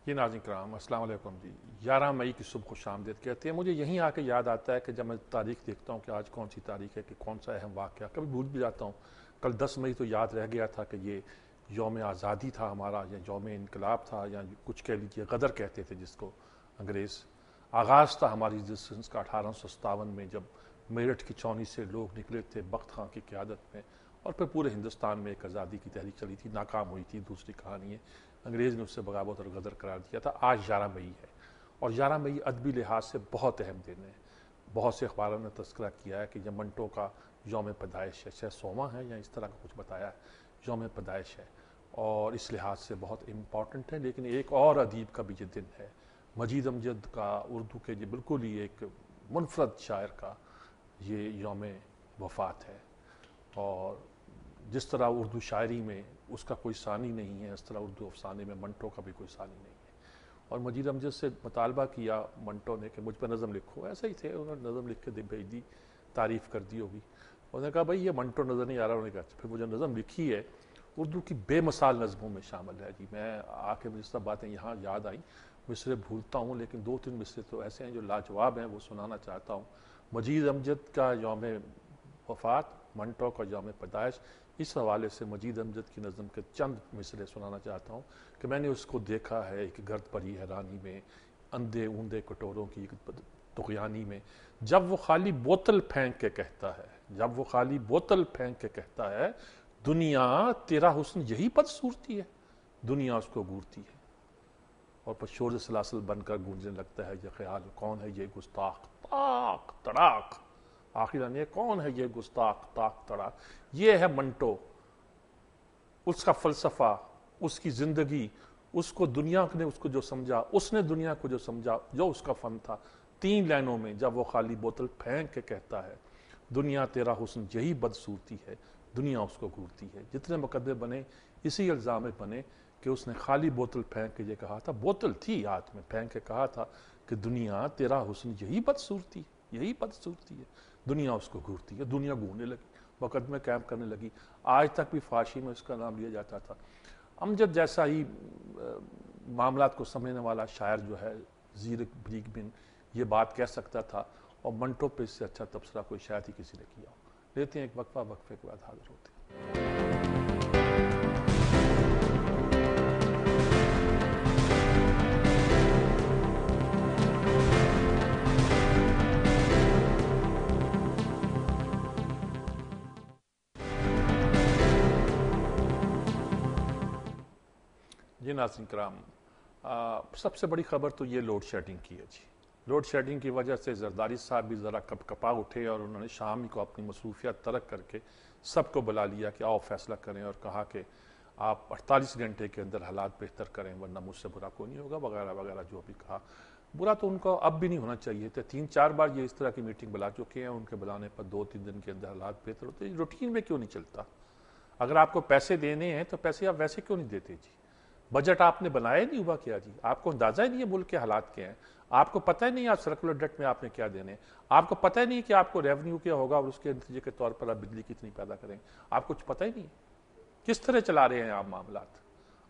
یہ ناظرین کرام السلام علیکم جی 11 مئی کی صبح خوش آمدید کہتے ہیں. مجھے یہیں آ کے یاد آتا ہے کہ جب میں تاریخ دیکھتا ہوں کہ آج کون سی تاریخ ہے کہ کون سا اہم واقعہ کبھی بھول بھی جاتا ہوں. کل 10 مئی تو یاد رہ گیا تھا کہ یہ یوم آزادی تھا ہمارا یا یوم انقلاب تھا یا کچھ کہہ لیجیے غدر کہتے تھے جس کو انگریز. آغاز تھا ہماری ایگزسٹنس کا 1857 میں جب میرٹھ کی چھاؤنی سے لوگ نکلے تھے بخت خاں کی قیادت میں اور پھر پورے ہندوستان میں ایک آزادی کی تحریک چلی تھی. ناکام ہوئی تھی دوسری کہانی ہے. انگریز نے اس سے بغاوت اور غدر قرار دیا تھا. آج 11 مئی ہے اور 11 مئی ادبی لحاظ سے بہت اہم دن ہے. بہت سے اخباروں نے تذکرہ کیا ہے کہ یہ منٹو کا یوم پیدائش ہے. شاید 100واں ہے یا اس طرح کا کچھ بتایا ہے. یوم پیدائش ہے اور اس لحاظ سے بہت امپورٹنٹ ہے. لیکن ایک اور ادیب کا بھی یہ دن ہے. مجید امجد کا اردو کے یہ بالکل ہی ایک منفرد شاعر کا یہ یوم وفات ہے. اور جس طرح اردو شاعری میں اس کا کوئی ثانی نہیں ہے اس طرح اردو افسانے میں منٹو کا بھی کوئی ثانی نہیں ہے. اور مجید امجد سے مطالبہ کیا منٹو نے کہ مجھ پہ نظم لکھو. ایسے ہی تھے انہوں نے نظم لکھ کے بھیج دی. تعریف کر دی ہوگی. انہوں نے کہا بھائی یہ منٹو نظر نہیں آ رہا. انہوں نے کہا پھر مجھے نظم لکھی ہے اردو کی بے مثال نظموں میں شامل ہے جی. میں آ کے مجھے سب باتیں یہاں یاد آئیں. مصرے بھولتا ہوں لیکن 2-3 مصرے تو ایسے ہیں جو لاجواب ہیں وہ سنانا چاہتا ہوں. مجید امجد کا یوم وفات منٹو کا یوم پیدائش اس حوالے سے مجید امجد کی نظم کے چند مصرے سنانا چاہتا ہوں کہ میں نے اس کو دیکھا ہے ایک گرد پری حیرانی میں اندھے اوندے کٹوروں کی طغیانی میں. جب وہ خالی بوتل پھینک کے کہتا ہے جب وہ خالی بوتل پھینک کے کہتا ہے دنیا تیرا حسن یہی بدصورتی ہے. دنیا اس کو گورتی ہے اور پھر شور سلاسل بن کر گونجنے لگتا ہے یہ خیال کون ہے یہ گستاخ تاک تڑاک. آخر یہ کون ہے یہ گستاخ تاک تڑاک. یہ ہے منٹو. اس کا فلسفہ اس کی زندگی اس کو دنیا نے اس کو جو سمجھا اس نے دنیا کو جو سمجھا جو اس کا فن تھا. 3 لائنوں میں جب وہ خالی بوتل پھینک کے کہتا ہے دنیا تیرا حسن یہی بدصورتی ہے دنیا اس کو گھورتی ہے. جتنے مقدمے بنے اسی الزام میں بنے کہ اس نے خالی بوتل پھینک کے یہ کہا تھا. بوتل تھی ہاتھ میں پھینک کے کہا تھا کہ دنیا تیرا حسن یہی بدصورتی یہی بدصورتی ہے. دنیا اس کو گھورتی ہے. دنیا گھورنے لگی. مقدمے قائم کرنے لگی. آج تک بھی فارسی میں اس کا نام لیا جاتا تھا. امجد جیسا ہی معاملات کو سمجھنے والا شاعر جو ہے زیرک بریک بن یہ بات کہہ سکتا تھا اور منٹو پہ اس سے اچھا تبصرہ کوئی شاید ہی کسی نے کیا ہو. لیتے ہیں ایک وقفہ. وقفے کے بعد حاضر ہوتے ہیں. جی ناظرین کرام سب سے بڑی خبر تو یہ لوڈ شیڈنگ کی ہے جی. لوڈ شیڈنگ کی وجہ سے زرداری صاحب بھی ذرا کپ کپا اٹھے اور انہوں نے شام کو اپنی مصروفیات ترک کر کے سب کو بلا لیا کہ آؤ فیصلہ کریں اور کہا کہ آپ 48 گھنٹے کے اندر حالات بہتر کریں ورنہ مجھ سے برا کوئی نہیں ہوگا وغیرہ وغیرہ جو بھی کہا. برا تو ان کو اب بھی نہیں ہونا چاہیے تھا. 3-4 بار یہ اس طرح کی میٹنگ بلا چکے ہیں. ان کے بلانے پر 2-3 دن کے اندر حالات بہتر ہوتے ہیں. روٹین میں کیوں نہیں چلتا؟ اگر آپ کو پیسے دینے ہیں تو پیسے آپ ویسے کیوں نہیں دیتے جی؟ بجٹ آپ نے بنایا نہیں ہوا کیا جی؟ آپ کو اندازہ ہی نہیں ہے ملک کے حالات کیا ہیں. آپ کو پتہ ہی نہیں آپ سرکولر ڈیٹ میں آپ نے کیا دینے. آپ کو پتہ ہی نہیں کہ آپ کو ریونیو کیا ہوگا اور اس کے نتیجے کے طور پر آپ بجلی کتنی پیدا کریں. آپ کچھ پتہ ہی نہیں کس طرح چلا رہے ہیں آپ معاملات.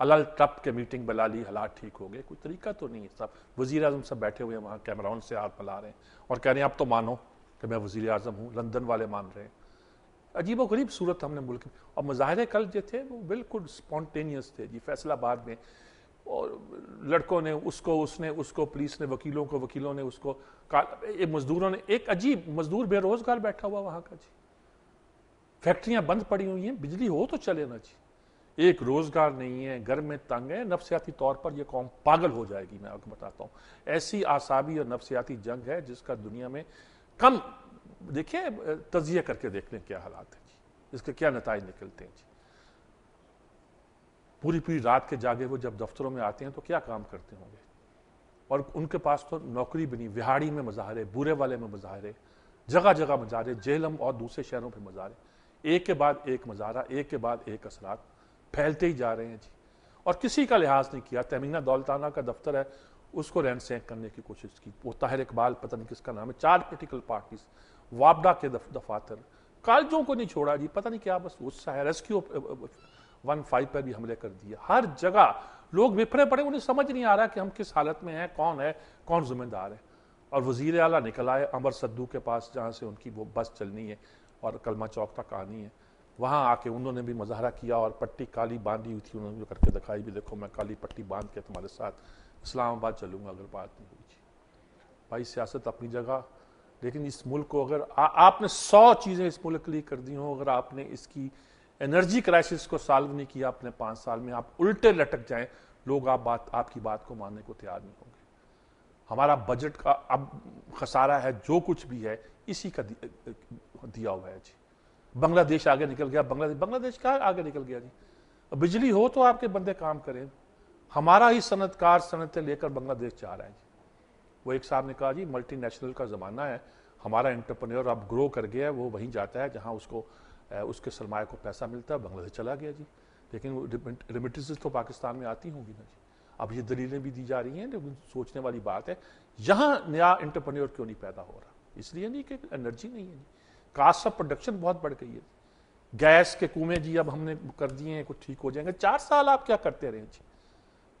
الل ٹپ کے میٹنگ بلا لی حالات ٹھیک ہو گئے. کوئی طریقہ تو نہیں ہے. سب وزیر اعظم سب بیٹھے ہوئے ہیں وہاں کیمراؤن سے ہاتھ ملا رہے ہیں اور کہہ رہے ہیں اب تو مانو کہ میں وزیر اعظم ہوں. لندن والے مان رہے ہیں. عجیب و غریب صورت ہم نے ملک میں. اور مظاہرے کل جو تھے وہ بالکل سپونٹینیس تھے جی. فیصل آباد میں اور لڑکوں نے اس کو پولیس نے وکیلوں نے اس کو مزدوروں نے ایک عجیب مزدور بے روزگار بیٹھا ہوا وہاں کا جی. فیکٹریاں بند پڑی ہوئی ہیں. بجلی ہو تو چلے نا جی. ایک روزگار نہیں ہے. گھر میں تنگ ہے. نفسیاتی طور پر یہ قوم پاگل ہو جائے گی. میں آپ کو بتاتا ہوں ایسی اعصابی اور نفسیاتی جنگ ہے جس کا دنیا میں کم دیکھیں تجزیہ کر کے دیکھ لیں کیا حالات ہیں جی. اس کے کیا نتائج نکلتے ہیں جی. پوری رات کے جاگے وہ جب دفتروں میں آتے ہیں تو کیا کام کرتے ہوں گے. اور ان کے پاس تو نوکری بھی نہیں. وہاڑی میں مظاہرے, بورے والے میں مظاہرے, جگہ جگہ مظاہرے, جہلم اور دوسرے شہروں پہ مظاہرے. ایک کے بعد ایک مظاہرہ, ایک کے بعد ایک اثرات پھیلتے ہی جا رہے ہیں جی. اور کسی کا لحاظ نہیں کیا. تہمینہ دولتانہ کا دفتر ہے اس کو رین سینک کرنے کی کوشش کی. وہ طاہر اقبال پتہ نہیں کس کا نام ہے. 4 پولیٹیکل پارٹیز, وابڈا کے دفاتر, کالجوں کو نہیں چھوڑا جی. پتہ نہیں کیا بس غصہ ہے. ریسکیو 15 پر بھی حملے کر دیے. ہر جگہ لوگ بکھرے پڑے, انہیں سمجھ نہیں آ رہا کہ ہم کس حالت میں ہیں, کون ذمہ دار ہے. اور وزیر اعلیٰ نکل آئے امر صدو کے پاس, جہاں سے ان کی وہ بس چلنی ہے اور کلمہ چوک تک آنی ہے, وہاں آ کے انہوں نے بھی مظاہرہ کیا اور پٹی کالی باندھی ہوئی تھی, انہوں نے کر کے دکھائی بھی, دیکھو میں کالی پٹی باندھ کے تمہارے ساتھ اسلام آباد چلوں گا اگر بات نہیں ہوئی. بھائی سیاست اپنی جگہ, لیکن اس ملک کو اگر آپ نے 100 چیزیں اس ملک کے لیے کر دی ہوں, اگر آپ نے اس کی انرجی کرائسس کو سالو نہیں کیا اپنے 5 سال میں, آپ الٹے لٹک جائیں, لوگ آپ کی بات کو ماننے کو تیار نہیں ہوں گے. ہمارا بجٹ کا اب خسارہ ہے, جو کچھ بھی ہے اسی کا دیا ہوا ہے جی. بنگلہ دیش آگے نکل گیا, بنگلہ دیش کا آگے نکل گیا جی. بجلی ہو تو آپ کے بندے کام کریں, ہمارا ہی صنعت کار صنعتیں لے کر بنگلہ دیش جا رہا ہے جی. وہ ایک صاحب نے کہا جی ملٹی نیشنل کا زمانہ ہے, ہمارا انٹرپرینور اب گرو کر گیا ہے, وہ وہیں جاتا ہے جہاں اس کے سرمایہ کو پیسہ ملتا ہے. بنگلہ دیش چلا گیا جی, لیکن ریمیٹنسز تو پاکستان میں آتی ہوں گی نا جی. اب یہ دلیلیں بھی دی جا رہی ہیں, لیکن سوچنے والی بات ہے یہاں نیا انٹرپرینور کیوں نہیں پیدا ہو رہا. اس لیے نہیں کہ انرجی نہیں ہے جی, کاسٹ آف پروڈکشن بہت بڑھ گئی ہے. گیس کے کنویں جی اب ہم نے کر دیے ہیں, کچھ ٹھیک ہو جائیں گے. 4 سال آپ کیا کرتے رہے جی,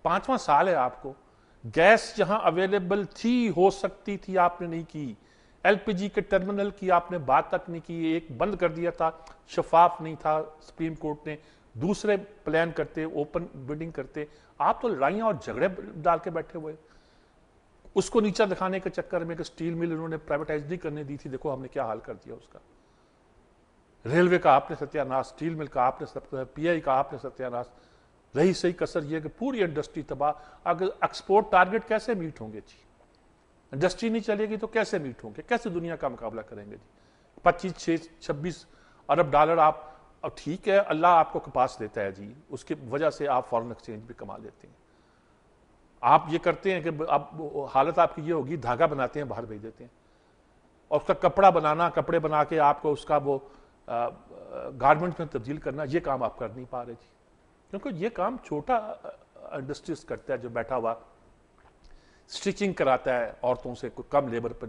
5واں سال ہے آپ کو. گیس جہاں اویلیبل تھی, ہو سکتی تھی, آپ نے نہیں کی. ایل پی جی کے ٹرمینل کی آپ نے بات تک نہیں کی, ایک بند کر دیا تھا, شفاف نہیں تھا, سپریم کورٹ نے دوسرے پلان کرتے, اوپن بڈنگ کرتے. آپ تو لڑائیاں اور جھگڑے ڈال کے بیٹھے ہوئے. اس کو نیچا دکھانے کے چکر میں کہ سٹیل مل انہوں نے پرائیویٹائز نہیں کرنے دی تھی, دیکھو ہم نے کیا حال کر دیا اس کا. ریلوے کا آپ نے ستیہ ناش, سٹیل مل کا آپ نے, پی آئی کا آپ نے ستیہ ناش. رہی صحیح کسر یہ کہ پوری انڈسٹری تباہ. اگر ایکسپورٹ ٹارگٹ کیسے میٹ ہوں گے جی, انڈسٹری نہیں چلے گی تو کیسے میٹ ہوں گے, کیسے دنیا کا مقابلہ کریں گے جی. 26 ارب ڈالر آپ, ٹھیک ہے اللہ آپ کو کپاس دیتا ہے جی, اس کی وجہ سے آپ فارن ایکسچینج بھی کما لیتے ہیں. آپ یہ کرتے ہیں کہ اب حالت آپ کی یہ ہوگی, دھاگا بناتے ہیں باہر بھیج دیتے ہیں, اور اس کا کپڑا بنانا, کپڑے بنا کے آپ کو اس کا وہ گارمنٹ میں تبدیل کرنا, یہ کام آپ کر نہیں پا رہے جی. کیونکہ یہ کام چھوٹا انڈسٹریز کرتا ہے جو بیٹھا ہوا سٹیچنگ کراتا ہے عورتوں سے, کم لیبر پر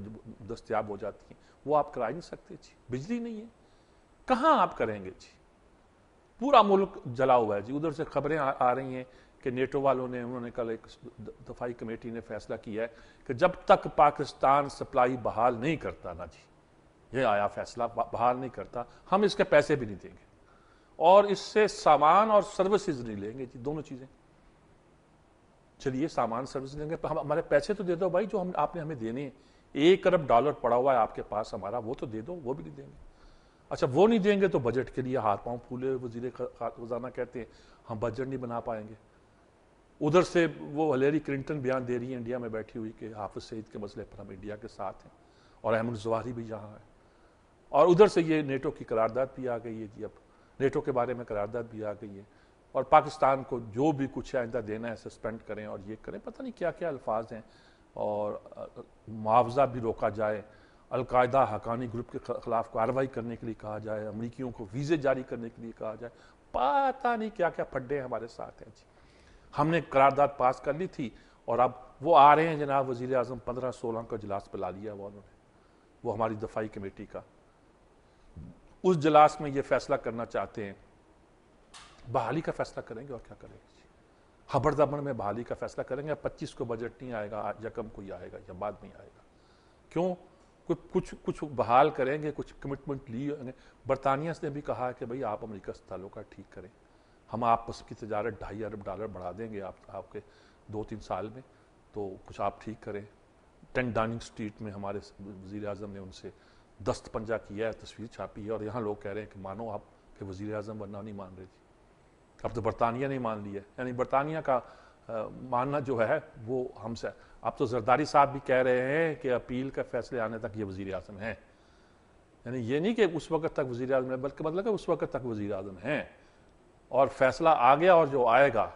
دستیاب ہو جاتی ہیں, وہ آپ کرا نہیں سکتے جی. بجلی نہیں ہے, کہاں آپ کریں گے جی. پورا ملک جلا ہوا ہے جی. ادھر سے خبریں آ رہی ہیں کہ نیٹو والوں نے, انہوں نے کل ایک دفاعی کمیٹی نے فیصلہ کیا ہے کہ جب تک پاکستان سپلائی بحال نہیں کرتا نا جی, یہ آیا فیصلہ, بحال نہیں کرتا, ہم اس کے پیسے بھی نہیں دیں گے, اور اس سے سامان اور سروسز نہیں لیں گے جی, دونوں چیزیں. چلیے سامان سروس لیں گے, ہمارے پیسے تو دے دو بھائی, جو آپ نے ہمیں دینے ہیں. 1 ارب ڈالر پڑا ہوا ہے آپ کے پاس ہمارا, وہ تو دے دو, وہ بھی نہیں دیں گے. اچھا وہ نہیں دیں گے تو بجٹ کے لیے ہاتھ پاؤں پھولے وزیر خزانہ کہتے ہیں ہم بجٹ نہیں بنا پائیں گے. ادھر سے وہ ہلیری کلنٹن بیان دے رہی ہے انڈیا میں بیٹھی ہوئی کہ حافظ سعید کے مسئلے پر ہم انڈیا کے ساتھ ہیں, اور احمد زواہری بھی یہاں ہے. اور ادھر سے یہ نیٹو کی قرارداد بھی آ گئی ہے جی, اب نیٹو کے بارے میں قرارداد بھی آ گئی ہے, اور پاکستان کو جو بھی کچھ آئندہ دینا ہے سسپینڈ کریں اور یہ کریں, پتہ نہیں کیا کیا الفاظ ہیں, اور معاوضہ بھی روکا جائے, القاعدہ حقانی گروپ کے خلاف کارروائی کرنے کے لیے کہا جائے, امریکیوں کو ویزے جاری کرنے کے لیے کہا جائے, پتہ نہیں کیا کیا پھڈے ہمارے ساتھ ہیں جی. ہم نے قرارداد پاس کر لی تھی, اور اب وہ آ رہے ہیں جناب وزیر اعظم, 15-16 کا اجلاس بلا لیا وہ انہوں نے, وہ ہماری دفاعی کمیٹی کا. اس اجلاس میں یہ فیصلہ کرنا چاہتے ہیں, بحالی کا فیصلہ کریں گے, اور کیا کریں گے جی. خبر دبر میں بحالی کا فیصلہ کریں گے. 25 کو بجٹ نہیں آئے گا, یکم کو ہی آئے گا یا بعد میں آئے گا. کیوں؟ کچھ بحال کریں گے, کچھ کمٹمنٹ لیے. برطانیہ نے بھی کہا کہ بھئی آپ امریکہ سے تعلقات ٹھیک کریں, ہم آپس کی تجارت 2.5 ارب ڈالر بڑھا دیں گے آپ کے 2-3 سال میں, تو کچھ آپ ٹھیک کریں. 10 ڈاؤننگ اسٹریٹ میں ہمارے وزیر اعظم نے ان سے دست پنجہ کیا ہے, تصویر چھاپی ہے, اور یہاں لوگ کہہ رہے ہیں کہ مانو آپ کہ وزیر اعظم ورنہ نہیں مان رہے تھے. اب تو برطانیہ نے مان لیا ہے, یعنی برطانیہ کا ماننا جو ہے وہ ہم سے. اب تو زرداری صاحب بھی کہہ رہے ہیں کہ اپیل کا فیصلے آنے تک یہ وزیر اعظم ہیں, یعنی یہ نہیں کہ اس وقت تک وزیر اعظم ہے, بلکہ مطلب کہ اس وقت تک وزیر اعظم ہیں, اور فیصلہ آ گیا اور جو آئے گا.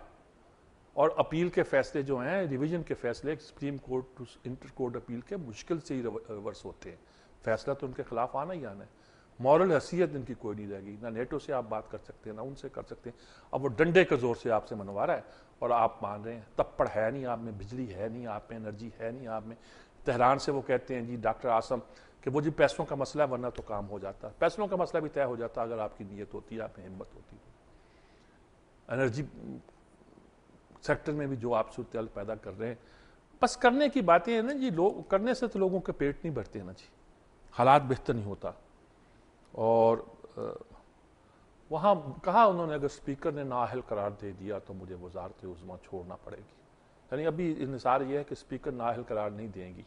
اور اپیل کے فیصلے جو ہیں, ریویژن کے فیصلے supreme court to inter court appeal کے مشکل سے ہی ریورس ہوتے ہیں. فیصلہ تو ان کے خلاف آنا ہی آنا ہے. مورل حیثیت ان کی کوئی نہیں رہے گی, نہ نیٹو سے آپ بات کر سکتے ہیں, نہ ان سے کر سکتے ہیں. اب وہ ڈنڈے کے زور سے آپ سے منوا رہا ہے, اور آپ مان رہے ہیں. تپڑ ہے نہیں آپ میں, بجلی ہے نہیں آپ میں, انرجی ہے نہیں آپ میں. تہران سے وہ کہتے ہیں جی ڈاکٹر عاصم کہ وہ جی پیسوں کا مسئلہ ہے, ورنہ تو کام ہو جاتا. پیسوں کا مسئلہ بھی طے ہو جاتا اگر آپ کی نیت ہوتی ہے, آپ میں ہمت ہوتی ہے. انرجی سیکٹر میں بھی جو آپ صورتحال پیدا کر رہے ہیں. بس کرنے کی باتیں ہیں نا جی, لوگ کرنے سے تو لوگوں کے پیٹ نہیں بھرتے نا جی, حالات بہتر نہیں ہوتا. اور وہاں کہا انہوں نے اگر اسپیکر نے نااہل قرار دے دیا تو مجھے وزارت عظمیٰ چھوڑنا پڑے گی. یعنی ابھی انحصار یہ ہے کہ اسپیکر نااہل قرار نہیں دیں گی,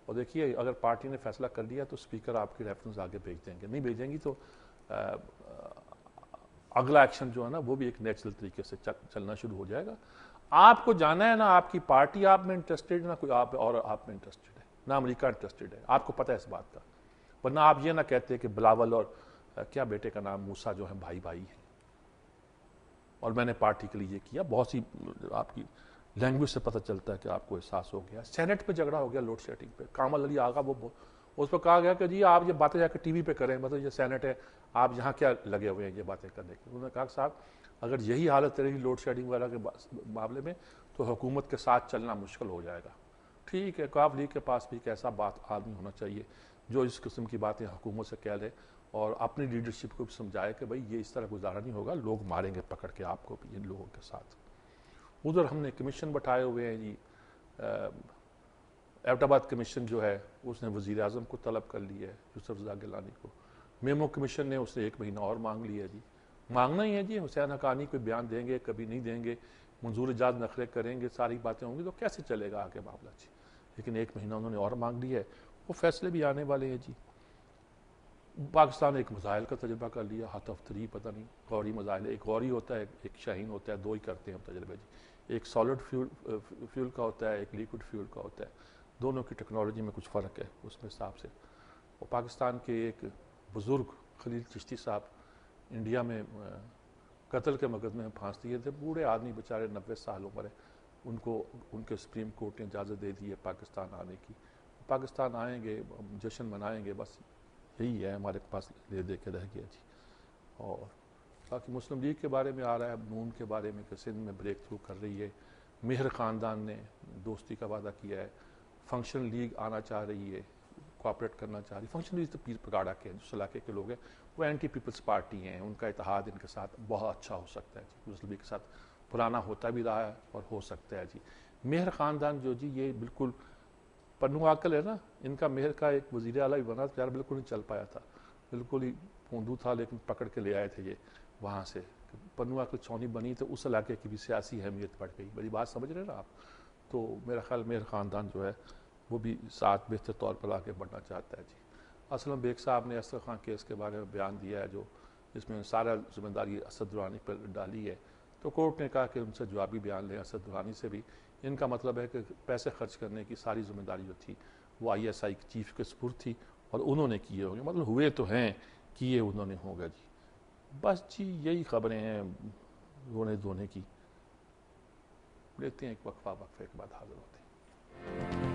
اور دیکھیے اگر پارٹی نے فیصلہ کر لیا تو اسپیکر آپ کی ریفرنس آگے بھیج دیں گے, نہیں بھیجیں گی تو اگلا ایکشن جو ہے نا وہ بھی ایک نیچرل طریقے سے چلنا شروع ہو جائے گا. آپ کو جانا ہے نا آپ کی پارٹی آپ میں انٹرسٹڈ, نہ کوئی آپ اور آپ میں انٹرسٹڈ ہے, نہ امریکہ انٹرسٹڈ ہے, آپ کو پتہ ہے اس بات کا. ورنہ آپ یہ نہ کہتے کہ بلاول اور کیا بیٹے کا نام موسیٰ جو ہیں بھائی بھائی ہیں, اور میں نے پارٹی کے لیے یہ کیا. بہت سی آپ کی لینگویج سے پتہ چلتا ہے کہ آپ کو احساس ہو گیا. سینٹ پہ جھگڑا ہو گیا لوڈ شیڈنگ پہ, کامل علی آغا وہ اس پہ کہا گیا کہ جی آپ یہ باتیں جا کے ٹی وی پہ کریں, مطلب یہ سینٹ ہے, آپ یہاں کیا لگے ہوئے ہیں یہ باتیں کرنے کے. انہوں نے کہا کہ صاحب اگر یہی حالت رہی لوڈ شیڈنگ وغیرہ کے معاملے میں تو حکومت کے ساتھ چلنا مشکل ہو جائے گا. ٹھیک ہے, عوام لیگ کے پاس بھی ایک ایسا بات آدمی ہونا چاہیے جو اس قسم کی باتیں حکومت سے کہہ لے اور اپنی لیڈرشپ کو بھی سمجھائے کہ بھائی یہ اس طرح گزارا نہیں ہوگا, لوگ ماریں گے پکڑ کے آپ کو بھی ان لوگوں کے ساتھ. ادھر ہم نے کمیشن بٹھائے ہوئے ہیں جی, ایبٹ آباد کمیشن جو ہے اس نے وزیر اعظم کو طلب کر لی ہے, یوسف رضا گیلانی کو. میمو کمیشن نے اس نے 1 مہینہ اور مانگ لیا ہے جی, مانگنا ہی ہے جی. حسین حقانی کوئی بیان دیں گے, کبھی نہیں دیں گے, منظور اجاز نخرے کریں گے, ساری باتیں ہوں گی تو کیسے چلے گا آگے معاملہ جی. لیکن 1 مہینہ انہوں نے اور مانگ لیا ہے, وہ فیصلے بھی آنے والے ہیں جی. پاکستان نے ایک مزائل کا تجربہ کر لیا, ہاتف تری پتہ نہیں غوری مزائل, ایک غوری ہوتا ہے ایک شاہین ہوتا ہے, 2 ہی کرتے ہیں ہم تجربے جی. ایک سالڈ فیول کا ہوتا ہے, ایک لیکوڈ فیول کا ہوتا ہے, دونوں کی ٹیکنالوجی میں کچھ فرق ہے اس میں حساب سے. اور پاکستان کے ایک بزرگ خلیل چشتی صاحب انڈیا میں قتل کے مقدمے میں پھانس دیے تھے, بوڑھے آدمی بیچارے 90 سال عمر ہے, ان کو ان کے سپریم کورٹ نے اجازت دے دی ہے پاکستان آنے کی. پاکستان آئیں گے, جشن منائیں گے, بس یہی ہے ہمارے پاس لے دے کے رہ گیا جی. اور باقی مسلم لیگ کے بارے میں آ رہا ہے, نون کے بارے میں کہ سندھ میں بریک تھرو کر رہی ہے, مہر خاندان نے دوستی کا وعدہ کیا ہے, فنکشن لیگ آنا چاہ رہی ہے, کوآپریٹ کرنا چاہ رہی ہے. فنکشن لیگ تو پیر پگاڑا کے جو علاقے کے لوگ ہیں وہ اینٹی پیپلز پارٹی ہیں, ان کا اتحاد ان کے ساتھ بہت اچھا ہو سکتا ہے جی, مسلم لیگ کے ساتھ پرانا ہوتا بھی رہا ہے اور ہو سکتا ہے جی. مہر خاندان جو جی یہ بالکل پنو عاقل ہے نا, ان کا مہر کا ایک وزیر اعلیٰ بھی بنا تھا, یار بالکل نہیں چل پایا تھا, بالکل ہی پوندو تھا, لیکن پکڑ کے لے آئے تھے یہ وہاں سے. پنو عاقل چونی بنی تو اس علاقے کی بھی سیاسی اہمیت بڑھ گئی. بڑی بات سمجھ رہے ہیں نا آپ. تو میرا خیال مہر خاندان جو ہے وہ بھی ساتھ بہتر طور پر آگے بڑھنا چاہتا ہے جی. اسلم بیگ صاحب نے اسد خان کیس کے بارے میں بیان دیا ہے جو جس میں سارا ذمہ داری اسد درانی پر ڈالی ہے, تو کورٹ نے کہا کہ ان سے جوابی بیان لیں اسد درانی سے بھی. ان کا مطلب ہے کہ پیسے خرچ کرنے کی ساری ذمہ داری جو تھی وہ ISI چیف کے سپرد تھی اور انہوں نے کیے ہوں گے, مطلب ہوئے تو ہیں, کیے انہوں نے ہوگا جی. بس جی یہی خبریں ہیں رونے دھونے کی. لیتے ہیں ایک وقفے کے بعد حاضر ہوتے ہیں.